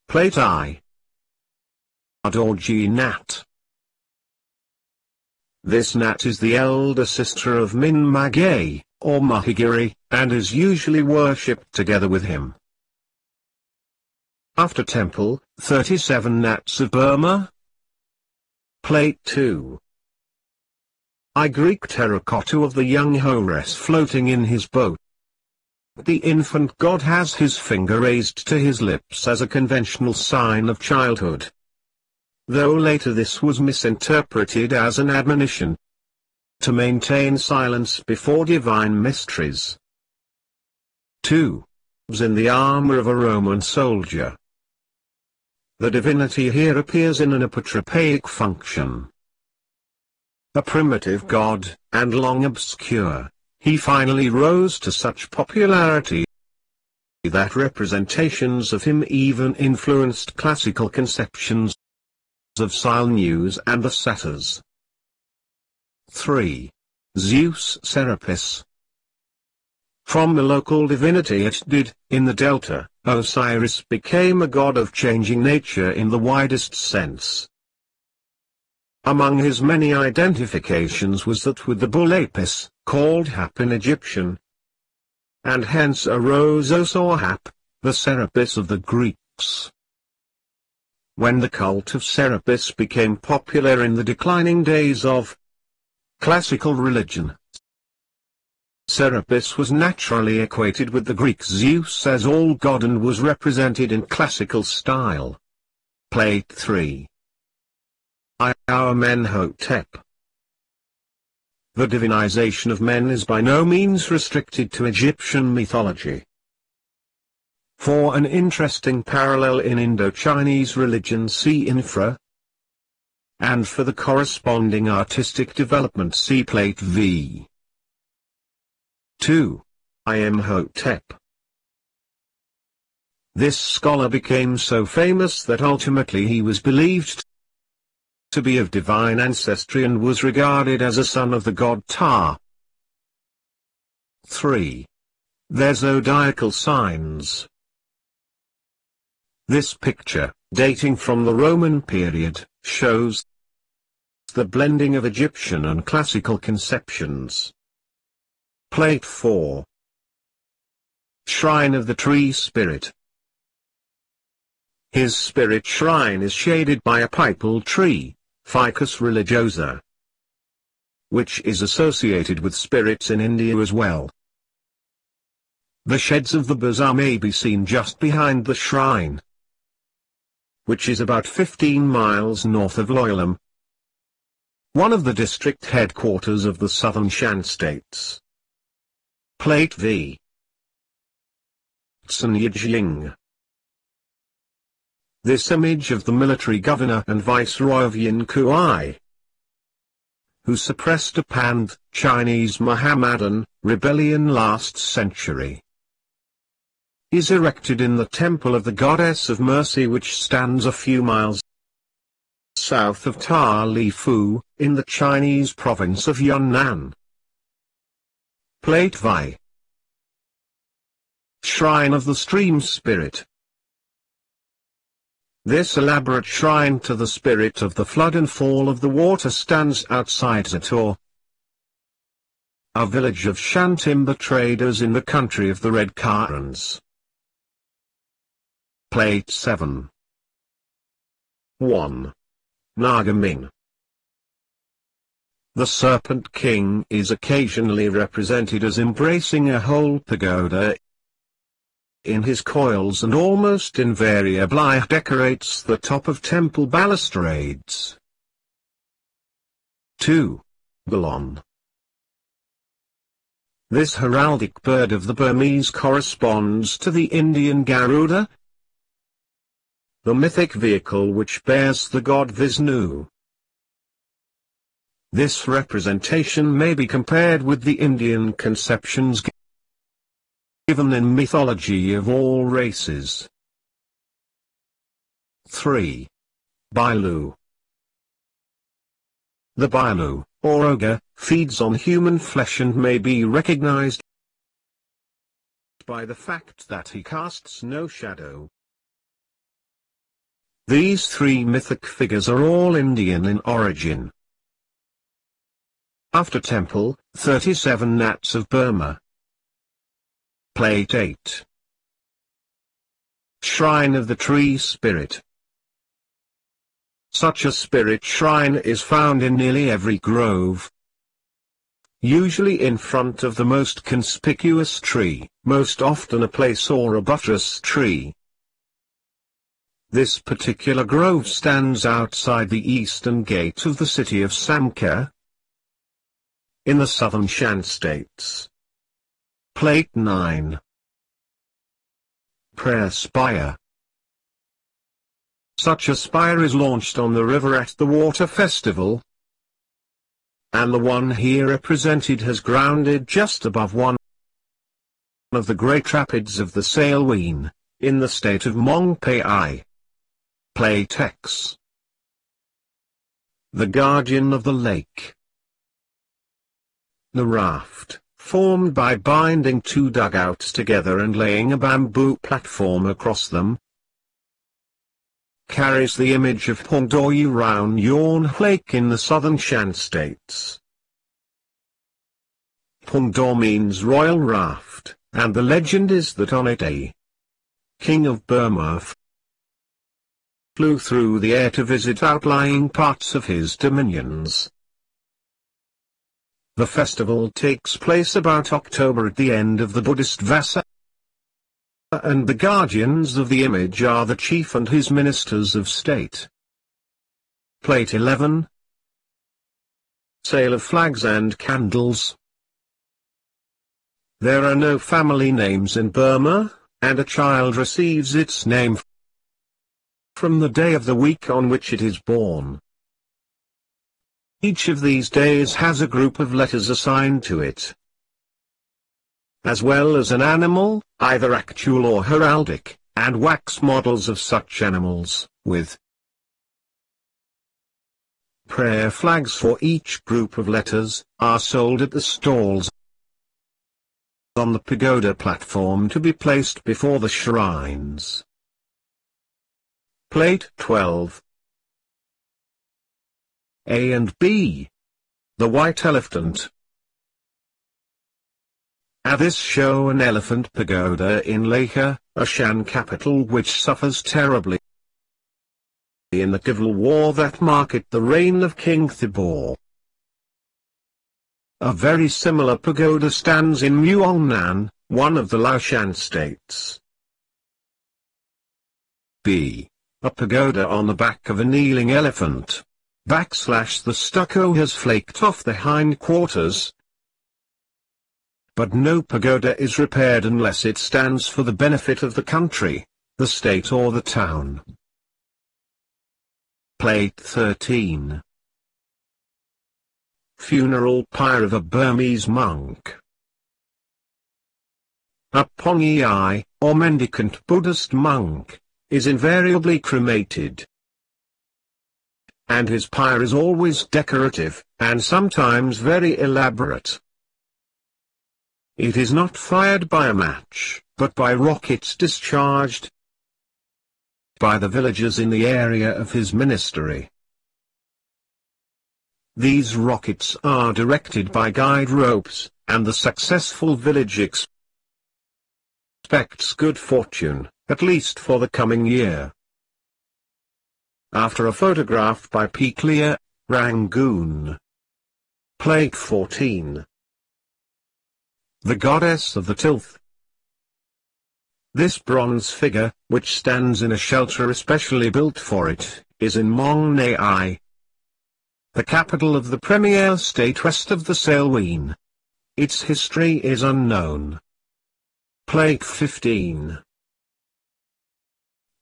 Plate I. Or Gnat. This gnat is the elder sister of Minmagay, or Mahigiri, and is usually worshipped together with him. After temple, 37 gnats of Burma. Plate 2. Greek terracotta of the young Horus floating in his boat. The infant god has his finger raised to his lips as a conventional sign of childhood, though later this was misinterpreted as an admonition to maintain silence before divine mysteries. 2. In the armor of a Roman soldier. The divinity here appears in an apotropaic function. A primitive god, and long obscure, he finally rose to such popularity that representations of him even influenced classical conceptions of Silneus and the satyrs. 3. Zeus Serapis. From the local divinity Itdid, in the delta, Osiris became a god of changing nature in the widest sense. Among his many identifications was that with the bull Apis, called Hap in Egyptian, and hence arose Os or Hap, the Serapis of the Greeks. When the cult of Serapis became popular in the declining days of classical religion, Serapis was naturally equated with the Greek Zeus as all-god and was represented in classical style. Plate 3. Amenhotep. The divinization of men is by no means restricted to Egyptian mythology. For an interesting parallel in Indo-Chinese religion, see Infra, and for the corresponding artistic development, see Plate V. 2. Imhotep. This scholar became so famous that ultimately he was believed to be of divine ancestry and was regarded as a son of the god Ptah. 3. Their zodiacal signs. This picture, dating from the Roman period, shows the blending of Egyptian and classical conceptions. Plate 4. Shrine of the Tree Spirit. His spirit shrine is shaded by a pipal tree, Ficus religiosa, which is associated with spirits in India as well. The sheds of the bazaar may be seen just behind the shrine, which is about 15 miles north of Loyalam, one of the district headquarters of the southern Shan states. Plate V. Sun Yijing. This image of the military governor and viceroy of Yinkui, who suppressed a pan-Chinese Mohammedan rebellion last century, is erected in the temple of the goddess of mercy, which stands a few miles south of Ta-Li-Fu, in the Chinese province of Yunnan. Plate V. Shrine of the Stream Spirit. This elaborate shrine to the spirit of the flood and fall of the water stands outside Zator, a village of Shan timber traders in the country of the Red Karens. Plate 7. 1. Nagaming. The Serpent King is occasionally represented as embracing a whole pagoda in his coils and almost invariably decorates the top of temple balustrades. 2. Balon. This heraldic bird of the Burmese corresponds to the Indian Garuda, the mythic vehicle which bears the god Vishnu. This representation may be compared with the Indian conceptions given in mythology of all races. 3. Bailu. The Bailu, or ogre, feeds on human flesh and may be recognized by the fact that he casts no shadow. These three mythic figures are all Indian in origin. After temple, 37 Nats of Burma. Plate 8. Shrine of the Tree Spirit. Such a spirit shrine is found in nearly every grove, usually in front of the most conspicuous tree, most often a place or a buttress tree. This particular grove stands outside the eastern gate of the city of Samkha, in the southern Shan states. Plate 9. Prayer Spire. Such a spire is launched on the river at the water festival, and the one here represented has grounded just above one of the great rapids of the Salween, in the state of Mongpai. Plate X. The Guardian of the Lake. The raft, formed by binding two dugouts together and laying a bamboo platform across them, carries the image of Pongdoyu Round Yorn Lake in the southern Shan states. Pongdo means royal raft, and the legend is that on it a king of Burma flew through the air to visit outlying parts of his dominions. The festival takes place about October at the end of the Buddhist Vasa, and the guardians of the image are the chief and his ministers of state. Plate 11. Sale of flags and candles. There are no family names in Burma, and a child receives its name from the day of the week on which it is born. Each of these days has a group of letters assigned to it, as well as an animal, either actual or heraldic, and wax models of such animals, with prayer flags for each group of letters, are sold at the stalls on the pagoda platform to be placed before the shrines. Plate 12. A and B. The White Elephant. At this show an elephant pagoda in Lhasa, a Shan capital which suffers terribly in the civil war that marked the reign of King Thibaw. A very similar pagoda stands in Muongnan, one of the Laoshan states. B. A pagoda on the back of a kneeling elephant. The stucco has flaked off the hindquarters, but no pagoda is repaired unless it stands for the benefit of the country, the state or the town. Plate 13. Funeral pyre of a Burmese monk. A Pongyai, or mendicant Buddhist monk, is invariably cremated, and his pyre is always decorative, and sometimes very elaborate. It is not fired by a match, but by rockets discharged by the villagers in the area of his ministry. These rockets are directed by guide ropes, and the successful village expects good fortune, at least for the coming year. After a photograph by P. Clear, Rangoon. Plate 14. The Goddess of the Tilth. This bronze figure, which stands in a shelter especially built for it, is in Mongnai, the capital of the premier state west of the Salween. Its history is unknown. Plate 15.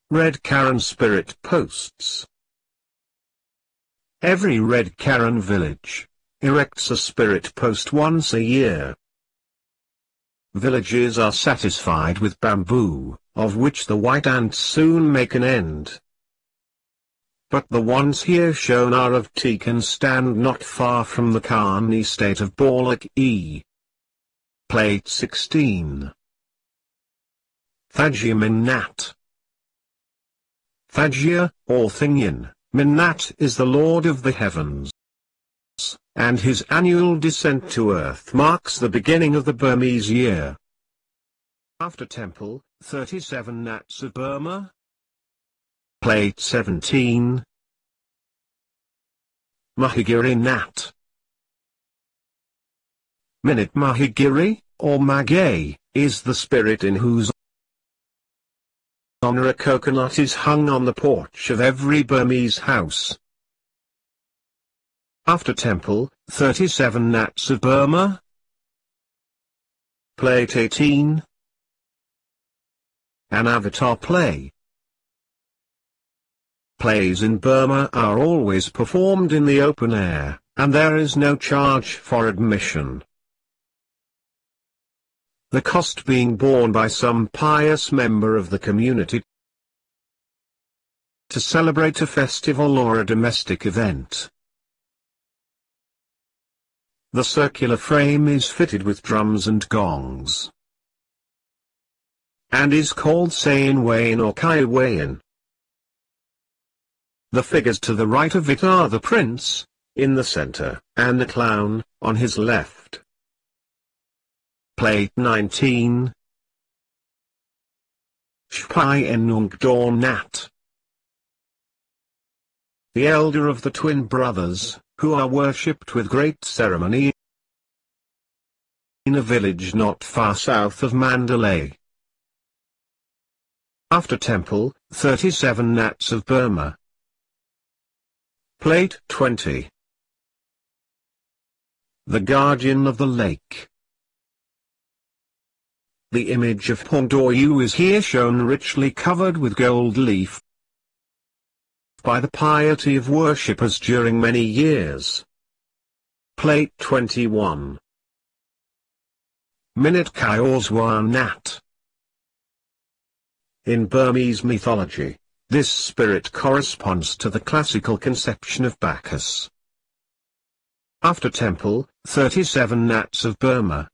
Red Karen Spirit Posts. Every Red Karen village erects a spirit post once a year. Villages are satisfied with bamboo, of which the white ants soon make an end. But the ones here shown are of teak and stand not far from the Kani state of Balak-e. Plate 16. Thajimin Nat. Thagya, or Thingyan, Minat is the Lord of the heavens, and his annual descent to earth marks the beginning of the Burmese year. After Temple, 37 Nats of Burma. Plate 17. Mahigiri Nat. Minute Mahigiri, or Magay, is the spirit in whose honor a coconut is hung on the porch of every Burmese house. After Temple, 37 Nats of Burma. Plate 18. An avatar play. Plays in Burma are always performed in the open air, and there is no charge for admission, the cost being borne by some pious member of the community to celebrate a festival or a domestic event. The circular frame is fitted with drums and gongs, and is called Sayin Wayin or Kai Wayin. The figures to the right of it are the prince, in the center, and the clown, on his left. Plate 19. Shpai Enung Dawn Nat. The elder of the twin brothers, who are worshipped with great ceremony in a village not far south of Mandalay. After Temple, 37 Nats of Burma. Plate 20. The Guardian of the Lake. The image of Pondoyu is here shown richly covered with gold leaf by the piety of worshippers during many years. Plate 21. Minute Kaioswa Nat. In Burmese mythology, this spirit corresponds to the classical conception of Bacchus. After Temple, 37 Nats of Burma.